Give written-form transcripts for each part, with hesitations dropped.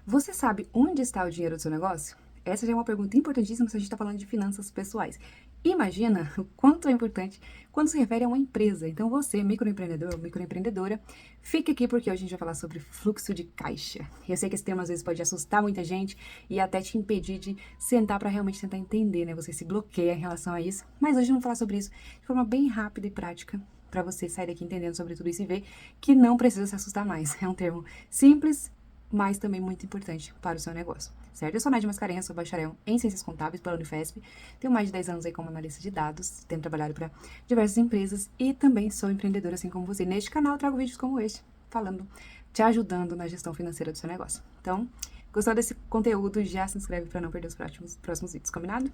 Você sabe onde está o dinheiro do seu negócio? Essa já é uma pergunta importantíssima se a gente está falando de finanças pessoais. Imagina o quanto é importante quando se refere a uma empresa. Então, você, microempreendedor ou microempreendedora, fique aqui porque hoje a gente vai falar sobre fluxo de caixa. Eu sei que esse tema às vezes pode assustar muita gente e até te impedir de sentar para realmente tentar entender, né? Você se bloqueia em relação a isso. Mas hoje vamos falar sobre isso de forma bem rápida e prática para você sair daqui entendendo sobre tudo isso e ver que não precisa se assustar mais. É um termo simples, mas também muito importante para o seu negócio, certo? Eu sou Nádia Mascarenhas, sou bacharel em Ciências Contábeis pela Unifesp, tenho mais de 10 anos aí como analista de dados, tenho trabalhado para diversas empresas e também sou empreendedora assim como você. Neste canal eu trago vídeos como este, falando, te ajudando na gestão financeira do seu negócio. Então, gostou desse conteúdo, já se inscreve para não perder os próximos vídeos, combinado?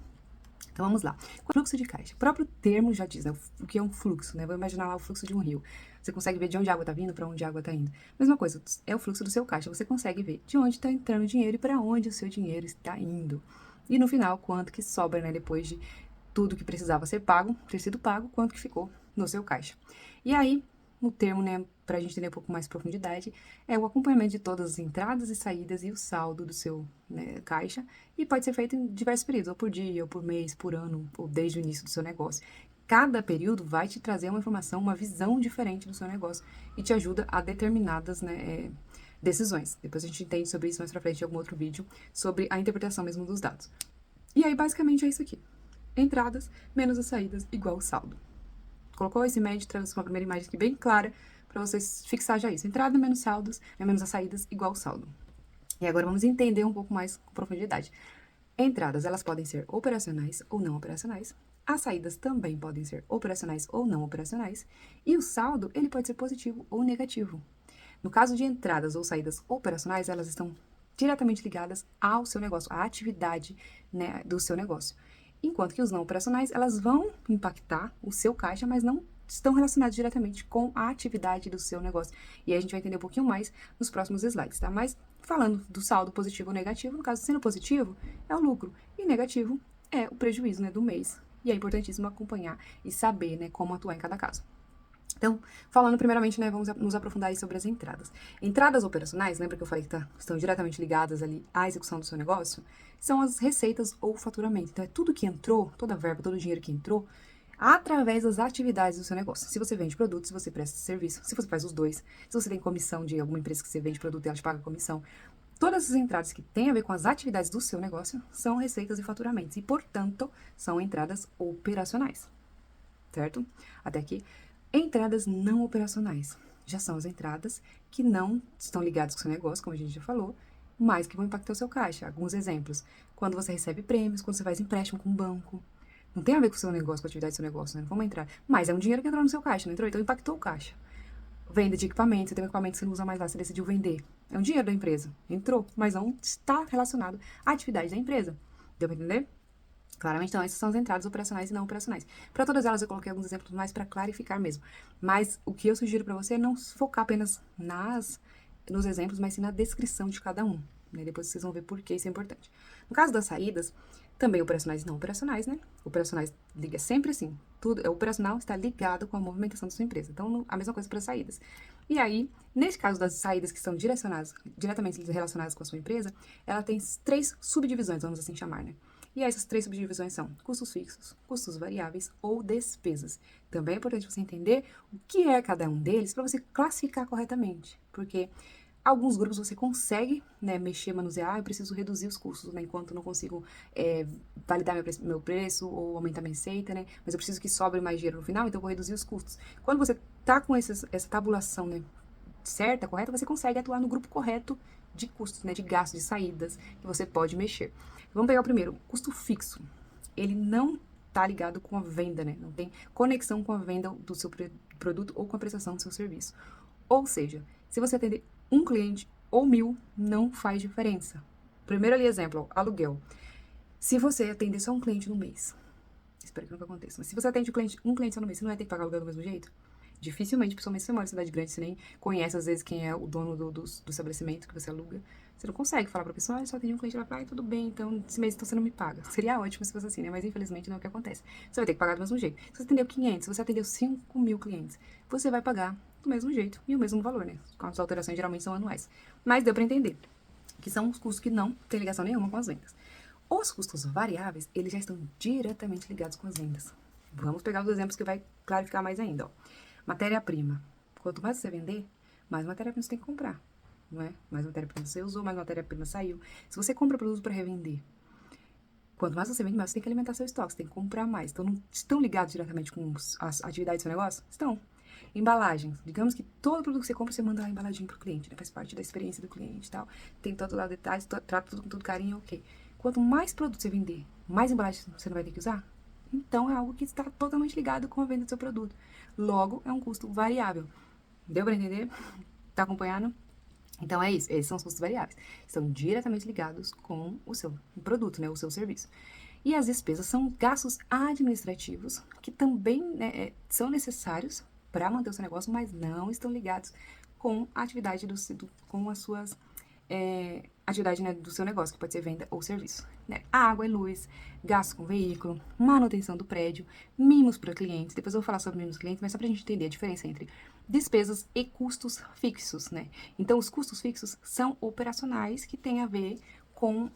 Então vamos lá. Fluxo de caixa. O próprio termo já diz, né? O que é um fluxo, né? Vou imaginar lá o fluxo de um rio. Você consegue ver de onde a água está vindo, para onde a água está indo. Mesma coisa, é o fluxo do seu caixa. Você consegue ver de onde está entrando o dinheiro e para onde o seu dinheiro está indo. E no final, quanto que sobra, né? Depois de tudo que precisava ser pago, ter sido pago, quanto que ficou no seu caixa. E aí, no termo, né, para a gente entender um pouco mais profundidade, é o acompanhamento de todas as entradas e saídas e o saldo do seu, né, caixa, e pode ser feito em diversos períodos, ou por dia, ou por mês, por ano, ou desde o início do seu negócio. Cada período vai te trazer uma informação, uma visão diferente do seu negócio e te ajuda a determinadas, né, decisões. Depois a gente entende sobre isso mais pra frente em algum outro vídeo, sobre a interpretação mesmo dos dados. E aí, basicamente, é isso aqui. Entradas menos as saídas igual o saldo. Colocou esse médio, traz uma primeira imagem aqui bem clara para vocês fixar já isso. Entrada menos saldos, menos as saídas igual saldo. E agora vamos entender um pouco mais com profundidade. Entradas, elas podem ser operacionais ou não operacionais. As saídas também podem ser operacionais ou não operacionais. E o saldo, ele pode ser positivo ou negativo. No caso de entradas ou saídas operacionais, elas estão diretamente ligadas ao seu negócio, à atividade, né, do seu negócio. Enquanto que os não operacionais, elas vão impactar o seu caixa, mas não estão relacionados diretamente com a atividade do seu negócio. E aí a gente vai entender um pouquinho mais nos próximos slides, tá? Mas falando do saldo positivo ou negativo, no caso, sendo positivo, é o lucro, e negativo é o prejuízo, né, do mês. E é importantíssimo acompanhar e saber, né, como atuar em cada caso. Então, falando primeiramente, né, vamos nos aprofundar aí sobre as entradas. Entradas operacionais, lembra que eu falei que estão diretamente ligadas ali à execução do seu negócio? São as receitas ou faturamento. Então, é tudo que entrou, toda a verba, todo o dinheiro que entrou, através das atividades do seu negócio. Se você vende produto, se você presta serviço, se você faz os dois, se você tem comissão de alguma empresa que você vende produto e ela te paga comissão, todas essas entradas que têm a ver com as atividades do seu negócio são receitas e faturamentos e, portanto, são entradas operacionais, certo? Até aqui. Entradas não operacionais já são as entradas que não estão ligadas com o seu negócio, como a gente já falou, mas que vão impactar o seu caixa. Alguns exemplos: quando você recebe prêmios, quando você faz empréstimo com o banco. Não tem a ver com o seu negócio, com a atividade do seu negócio, né? Não vamos entrar. Mas é um dinheiro que entrou no seu caixa, não entrou? Então impactou o caixa. Venda de equipamento, você tem um equipamento que você não usa mais lá, você decidiu vender. É um dinheiro da empresa. Entrou, mas não está relacionado à atividade da empresa. Deu pra entender? Claramente, então, essas são as entradas operacionais e não operacionais. Para todas elas, eu coloquei alguns exemplos mais para clarificar mesmo. Mas o que eu sugiro para você é não focar apenas nos exemplos, mas sim na descrição de cada um. Né? Depois vocês vão ver por que isso é importante. No caso das saídas, também operacionais e não operacionais, né? Operacionais liga sempre assim. Tudo, o operacional está ligado com a movimentação da sua empresa. Então, a mesma coisa para as saídas. E aí, nesse caso das saídas que são diretamente relacionadas com a sua empresa, ela tem 3 subdivisões, vamos assim chamar, né? E essas 3 subdivisões são custos fixos, custos variáveis ou despesas. Também é importante você entender o que é cada um deles para você classificar corretamente, porque alguns grupos você consegue, né, mexer, manusear, eu preciso reduzir os custos, né, enquanto não consigo validar meu preço ou aumentar minha receita, né, mas eu preciso que sobre mais dinheiro no final, então eu vou reduzir os custos. Quando você tá com essa tabulação, né, certa, correta, você consegue atuar no grupo correto de custos, né, de gastos, de saídas, que você pode mexer. Vamos pegar o primeiro, custo fixo. Ele não está ligado com a venda, né? Não tem conexão com a venda do seu produto ou com a prestação do seu serviço. Ou seja, se você atender um cliente ou 1000, não faz diferença. Primeiro ali, exemplo, ó, aluguel. Se você atender só um cliente no mês, espero que nunca aconteça, mas se você atende um cliente só no mês, você não vai ter que pagar aluguel do mesmo jeito? Dificilmente, principalmente se você mora em cidade grande, você nem conhece, às vezes, quem é o dono do estabelecimento que você aluga. Você não consegue falar pra pessoa, ah, eu só atendi um cliente, ela fala, ah, tudo bem, então, esse mês então você não me paga. Seria ótimo se fosse assim, né? Mas, infelizmente, não é o que acontece. Você vai ter que pagar do mesmo jeito. Se você atendeu 500, se você atendeu 5.000 clientes, você vai pagar do mesmo jeito e o mesmo valor, né? As alterações geralmente são anuais. Mas deu pra entender. que são os custos que não têm ligação nenhuma com as vendas. Os custos variáveis, eles já estão diretamente ligados com as vendas. Vamos pegar os exemplos que vai clarificar mais ainda. Ó. Matéria-prima. Quanto mais você vender, mais matéria-prima você tem que comprar. Não é? Mais matéria-prima você usou, mais matéria-prima saiu. Se você compra produto para revender, quanto mais você vende, mais você tem que alimentar seu estoque, você tem que comprar mais. Então, não estão ligados diretamente com as atividades do seu negócio? Estão. Embalagens. Digamos que todo produto que você compra, você manda lá a embalagem pro cliente, né? Faz parte da experiência do cliente e tal. Tem todo lá detalhes, trata tudo com todo carinho, ok. Quanto mais produto você vender, mais embalagem você não vai ter que usar? Então, é algo que está totalmente ligado com a venda do seu produto. Logo, é um custo variável. Deu para entender? Tá acompanhando? Então, é isso. Esses são os custos variáveis. Estão diretamente ligados com o seu produto, né? O seu serviço. E as despesas são gastos administrativos que também, né, são necessários para manter o seu negócio, mas não estão ligados com a atividade com as suas atividade, né, do seu negócio, que pode ser venda ou serviço. Né? Água e luz, gastos com veículo, manutenção do prédio, mimos para clientes. Depois eu vou falar sobre mimos clientes, mas só para a gente entender a diferença entre despesas e custos fixos, né? Então, os custos fixos são operacionais que têm a ver com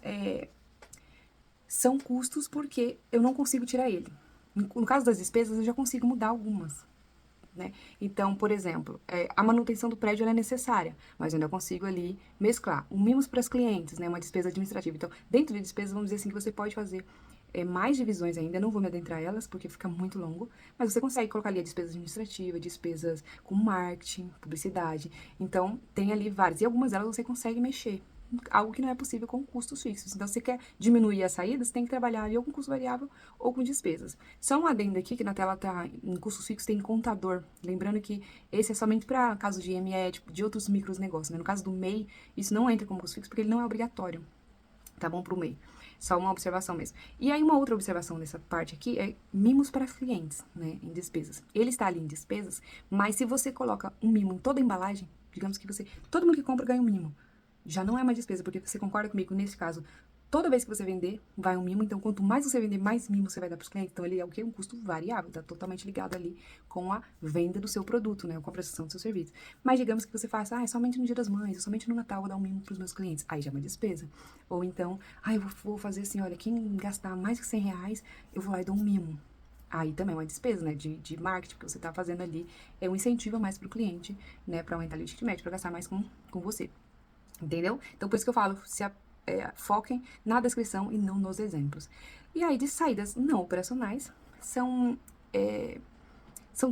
são custos porque eu não consigo tirar ele. No caso das despesas, eu já consigo mudar algumas. Né? Então, por exemplo, a manutenção do prédio ela é necessária, mas eu ainda consigo ali mesclar. O mimos para os clientes, né? Uma despesa administrativa. Então, dentro de despesas, vamos dizer assim, que você pode fazer mais divisões ainda, não vou me adentrar elas, porque fica muito longo, mas você consegue colocar ali a despesa administrativa, despesas com marketing, publicidade. Então, tem ali várias. E algumas delas você consegue mexer. Algo que não é possível com custos fixos. Então, se você quer diminuir as saídas, tem que trabalhar ali ou com custo variável ou com despesas. Só um adendo aqui, que na tela tá em custos fixos, tem contador. Lembrando que esse é somente para casos de ME, tipo, de outros micros negócios. Né? No caso do MEI, isso não entra como custo fixo, porque ele não é obrigatório. Tá bom para o MEI. Só uma observação mesmo. E aí, uma outra observação nessa parte aqui é mimos para clientes, né, em despesas. Ele está ali em despesas, mas se você coloca um mimo em toda a embalagem, digamos que todo mundo que compra ganha um mimo. Já não é uma despesa, porque você concorda comigo, nesse caso, toda vez que você vender, vai um mimo. Então, quanto mais você vender, mais mimo você vai dar para os clientes. Então, ele é o quê? Um custo variável, está totalmente ligado ali com a venda do seu produto, né? Com a prestação do seu serviço. Mas digamos que você faça, somente no Dia das Mães, somente no Natal eu vou dar um mimo para os meus clientes. Aí já é uma despesa. Ou então, eu vou fazer assim, olha, quem gastar mais que R$ 100, eu vou lá e dou um mimo. Aí também é uma despesa, né, de marketing, porque você está fazendo ali, é um incentivo a mais para o cliente, né, para aumentar o ticket médio, para gastar mais com você. Entendeu? Então, por isso que eu falo, foquem na descrição e não nos exemplos. E aí, de saídas não operacionais, são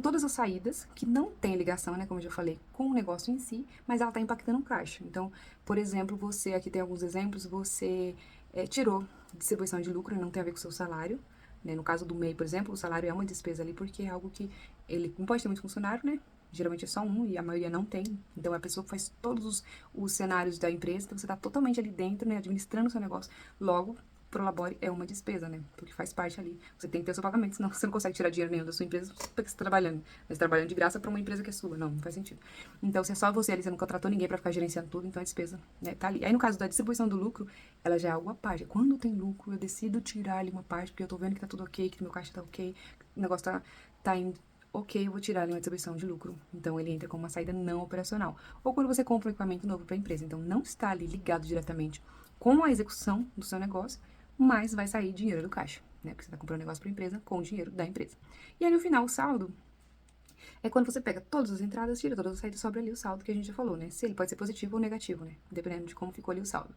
todas as saídas que não têm ligação, né, como eu já falei, com o negócio em si, mas ela está impactando o caixa. Então, por exemplo, aqui tem alguns exemplos, você tirou distribuição de lucro, não tem a ver com o seu salário. Né? No caso do MEI, por exemplo, o salário é uma despesa ali, porque é algo que ele não pode ter muito funcionário, né? Geralmente é só um e a maioria não tem. Então, é a pessoa que faz todos os cenários da empresa, então você está totalmente ali dentro, né, administrando o seu negócio. Logo, Prolabore é uma despesa, né? Porque faz parte ali. Você tem que ter o seu pagamento, senão você não consegue tirar dinheiro nenhum da sua empresa porque você está trabalhando. Mas trabalhando de graça para uma empresa que é sua. Não faz sentido. Então, se é só você ali, você não contratou ninguém para ficar gerenciando tudo, então a despesa, né, tá ali. Aí, no caso da distribuição do lucro, ela já é algo à parte. Quando tem lucro, eu decido tirar ali uma parte, porque eu tô vendo que tá tudo ok, que o meu caixa tá ok, o negócio tá indo ok, eu vou tirar ali uma distribuição de lucro. Então, ele entra como uma saída não operacional. Ou quando você compra um equipamento novo para a empresa. Então, não está ali ligado diretamente com a execução do seu negócio, mas vai sair dinheiro do caixa, né? Porque você está comprando um negócio para a empresa com o dinheiro da empresa. E aí, no final, o saldo é quando você pega todas as entradas, tira todas as saídas, sobra ali o saldo que a gente já falou, né? Se ele pode ser positivo ou negativo, né? Dependendo de como ficou ali o saldo.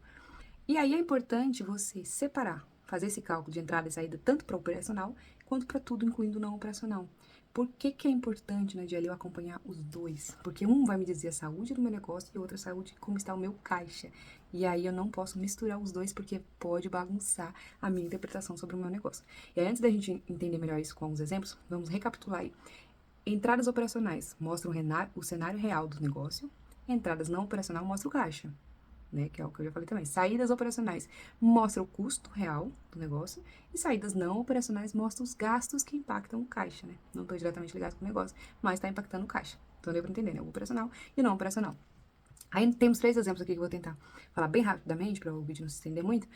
E aí é importante você separar, fazer esse cálculo de entrada e saída tanto para o operacional quanto para tudo, incluindo o não operacional. Por que é importante, né, de ali eu acompanhar os dois? Porque um vai me dizer a saúde do meu negócio e o outro a saúde como está o meu caixa. E aí eu não posso misturar os dois porque pode bagunçar a minha interpretação sobre o meu negócio. E aí, antes da gente entender melhor isso com alguns exemplos, vamos recapitular aí. Entradas operacionais mostram o cenário real do negócio, entradas não operacional mostram o caixa. Né, que é o que eu já falei também. Saídas operacionais mostram o custo real do negócio e saídas não operacionais mostram os gastos que impactam o caixa, né? Não estou diretamente ligado com o negócio, mas está impactando o caixa. Então, deu para entender, né? O operacional e o não operacional. Aí temos 3 exemplos aqui que eu vou tentar falar bem rapidamente para o vídeo não se estender muito.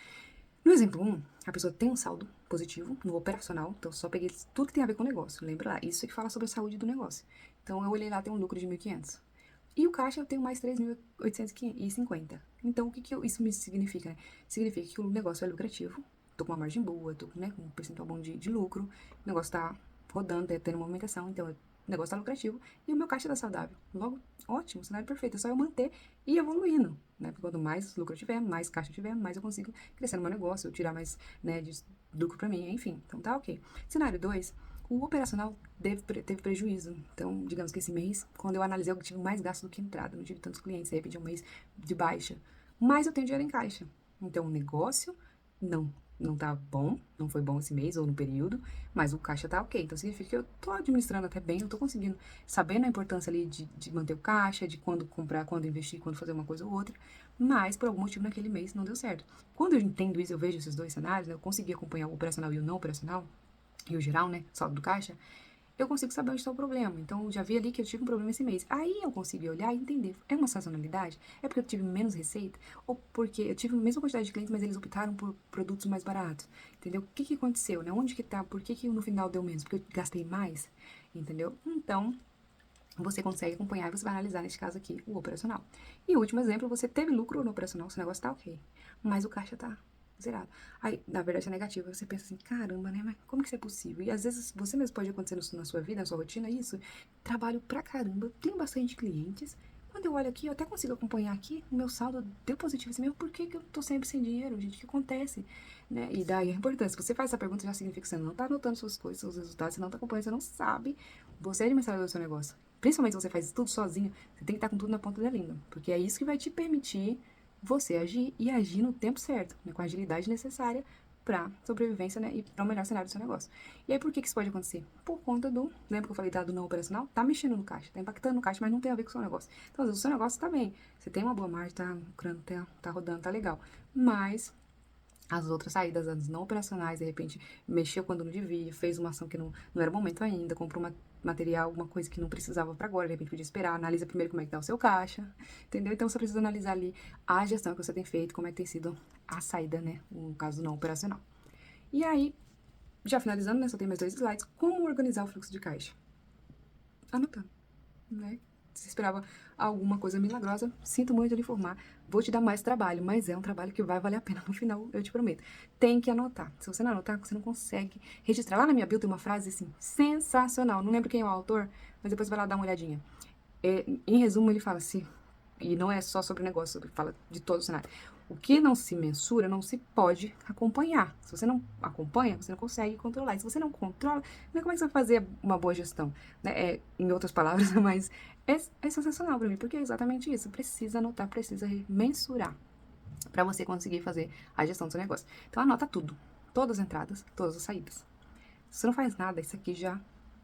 No exemplo 1, a pessoa tem um saldo positivo no operacional, então só peguei tudo que tem a ver com o negócio. Lembra lá, isso é que fala sobre a saúde do negócio. Então, eu olhei lá, tem um lucro de 1.500. E o caixa eu tenho mais 3.850. Então, o que isso me significa, né? Significa que o negócio é lucrativo, tô com uma margem boa, tô né, com um percentual bom de lucro, o negócio tá rodando, tá tendo movimentação, então o negócio tá lucrativo e o meu caixa tá saudável. Logo, ótimo, cenário perfeito, é só eu manter e evoluindo, né? Porque quanto mais lucro eu tiver, mais caixa eu tiver, mais eu consigo crescer no meu negócio, eu tirar mais, né, de lucro pra mim, enfim. Então tá ok. Cenário 2, o operacional teve prejuízo. Então, digamos que esse mês, quando eu analisei, eu tive mais gasto do que entrada. Não tive tantos clientes, de repente é um mês de baixa. Mas eu tenho dinheiro em caixa. Então, o negócio não tá bom, não foi bom esse mês ou no período, mas o caixa tá ok. Então, significa que eu tô administrando até bem, eu tô conseguindo, sabendo a importância ali de manter o caixa, de quando comprar, quando investir, quando fazer uma coisa ou outra. Mas, por algum motivo, naquele mês não deu certo. Quando eu entendo isso, eu vejo esses dois cenários, né, eu consegui acompanhar o operacional e o não operacional, e o geral, né, saldo do caixa, eu consigo saber onde está o problema. Então, já vi ali que eu tive um problema esse mês. Aí eu consegui olhar e entender. É uma sazonalidade? É porque eu tive menos receita? Ou porque eu tive a mesma quantidade de clientes, mas eles optaram por produtos mais baratos? Entendeu? O que aconteceu, né? Onde que tá? Por que no final deu menos? Porque eu gastei mais? Entendeu? Então, você consegue acompanhar e você vai analisar, nesse caso aqui, o operacional. E o último exemplo, você teve lucro no operacional, seu negócio tá ok, mas o caixa tá zerado. Aí, na verdade, é negativo. Você pensa assim, caramba, né? Mas como que isso é possível? E às vezes você mesmo pode acontecer na sua vida, na sua rotina, isso. Trabalho pra caramba, tenho bastante clientes. Quando eu olho aqui, eu até consigo acompanhar aqui, o meu saldo deu positivo assim mesmo. Por que eu tô sempre sem dinheiro, gente? O que acontece? Né? E daí a importância. Se você faz essa pergunta, já significa que você não tá anotando suas coisas, seus resultados, você não tá acompanhando, você não sabe. Você é administrador do seu negócio. Principalmente se você faz tudo sozinho, você tem que estar com tudo na ponta da língua. Porque é isso que vai te permitir você agir e agir no tempo certo, né, com a agilidade necessária para sobrevivência, né, e para o melhor cenário do seu negócio. E aí, por que isso pode acontecer? Por conta do, lembra que eu falei do não operacional? Tá mexendo no caixa, tá impactando no caixa, mas não tem a ver com o seu negócio. Então, às vezes, o seu negócio tá bem, você tem uma boa margem, tá lucrando, tá rodando, tá legal, mas as outras saídas, as não operacionais, de repente mexeu quando não devia, fez uma ação que não era o momento ainda, comprou material, alguma coisa que não precisava para agora, de repente podia esperar, analisa primeiro como é que tá o seu caixa, entendeu? Então você precisa analisar ali a gestão que você tem feito, como é que tem sido a saída, né, no caso não operacional. E aí, já finalizando, né, só tem mais 2 slides, como organizar o fluxo de caixa? Anotando, né? Se esperava alguma coisa milagrosa, sinto muito lhe informar, vou te dar mais trabalho, mas é um trabalho que vai valer a pena no final, eu te prometo. Tem que anotar. Se você não anotar, você não consegue registrar. Lá na minha bio tem uma frase assim, sensacional. Não lembro quem é o autor, mas depois vai lá dar uma olhadinha. Em resumo, ele fala assim, e não é só sobre negócio, ele fala de todo o cenário. O que não se mensura não se pode acompanhar. Se você não acompanha, você não consegue controlar. E se você não controla, como é que você vai fazer uma boa gestão? Né? Em outras palavras, mas é sensacional para mim, porque é exatamente isso. Precisa anotar, precisa mensurar para você conseguir fazer a gestão do seu negócio. Então anota tudo, todas as entradas, todas as saídas. Se você não faz nada, isso aqui já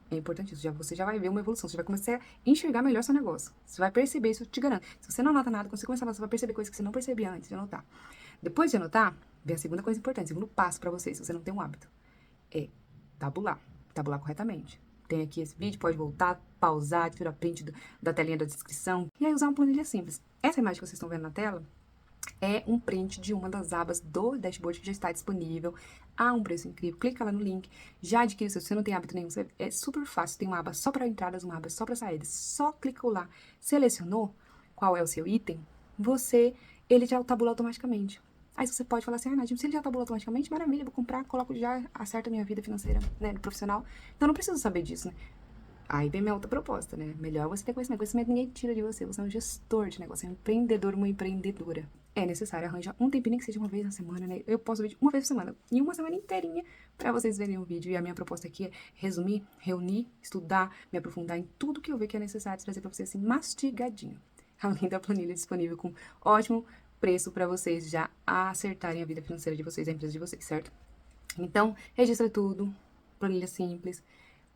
é importantíssimo. Você já vai ver uma evolução. Você vai começar a enxergar melhor seu negócio. Você vai perceber isso, eu te garanto. Se você não anota nada, quando você começar a anotar, você vai perceber coisas que você não percebia antes de anotar. Depois de anotar, vem a segunda coisa importante, o segundo passo para você, se você não tem um hábito. É tabular. Tabular corretamente. Tem aqui esse vídeo, pode voltar, pausar, tirar print da telinha da descrição. E aí usar uma planilha simples. Essa imagem que vocês estão vendo na tela é um print de uma das abas do dashboard que já está disponível a um preço incrível. Clica lá no link, já adquire, se você não tem hábito nenhum, é super fácil, tem uma aba só para entradas, uma aba só para saídas. Só clicou lá, selecionou qual é o seu item, ele já tabula automaticamente. Aí você pode falar assim, Nadim, se ele já tabula automaticamente, maravilha, vou comprar, coloco já, acerta a minha vida financeira, né, profissional. Então não preciso saber disso, né? Aí vem minha outra proposta, né? Melhor você ter conhecimento. Conhecimento ninguém tira de você. Você é um gestor de negócio, é um empreendedor, uma empreendedora. É necessário arranjar um tempinho que seja uma vez na semana, né? Eu posto vídeo uma vez por semana. E uma semana inteirinha pra vocês verem o vídeo. E a minha proposta aqui é resumir, reunir, estudar, me aprofundar em tudo que eu ver que é necessário trazer pra vocês assim, mastigadinho. Além da planilha disponível com ótimo preço pra vocês já acertarem a vida financeira de vocês, a empresa de vocês, certo? Então, registra tudo, planilha simples,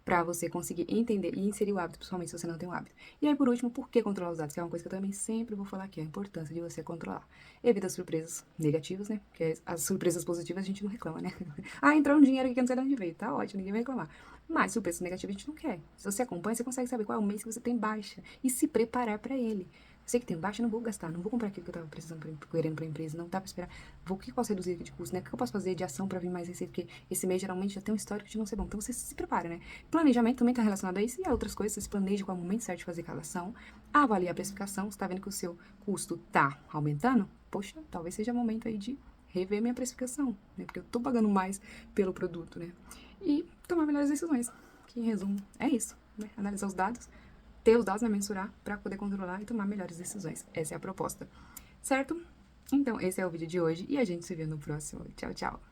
para você conseguir entender e inserir o hábito, principalmente se você não tem o hábito. E aí, por último, por que controlar os dados? Que é uma coisa que eu também sempre vou falar aqui, a importância de você controlar. Evita surpresas negativas, né? Porque as surpresas positivas a gente não reclama, né? Ah, entrou um dinheiro aqui que eu não sei de onde veio. Tá ótimo, ninguém vai reclamar. Mas surpresas negativas a gente não quer. Se você acompanha, você consegue saber qual é o mês que você tem baixa e se preparar para ele. sei que tem baixo, eu não vou gastar, não vou comprar aquilo que eu tava precisando, querendo pra empresa, não dá pra esperar. O que eu posso reduzir aqui de custo, né? O que eu posso fazer de ação pra vir mais receita? Porque esse mês geralmente já tem um histórico de não ser bom. Então você se prepara, né? Planejamento também tá relacionado a isso e a outras coisas. Você se planeja qual é o momento certo de fazer cada ação. Avalia a precificação. Você tá vendo que o seu custo tá aumentando? Poxa, talvez seja o momento aí de rever minha precificação, né? Porque eu tô pagando mais pelo produto, né? E tomar melhores decisões. Que em resumo é isso, né? Analisar os dados, ter os dados, né? Mensurar para poder controlar e tomar melhores decisões. Essa é a proposta, certo? Então, esse é o vídeo de hoje e a gente se vê no próximo. Tchau, tchau!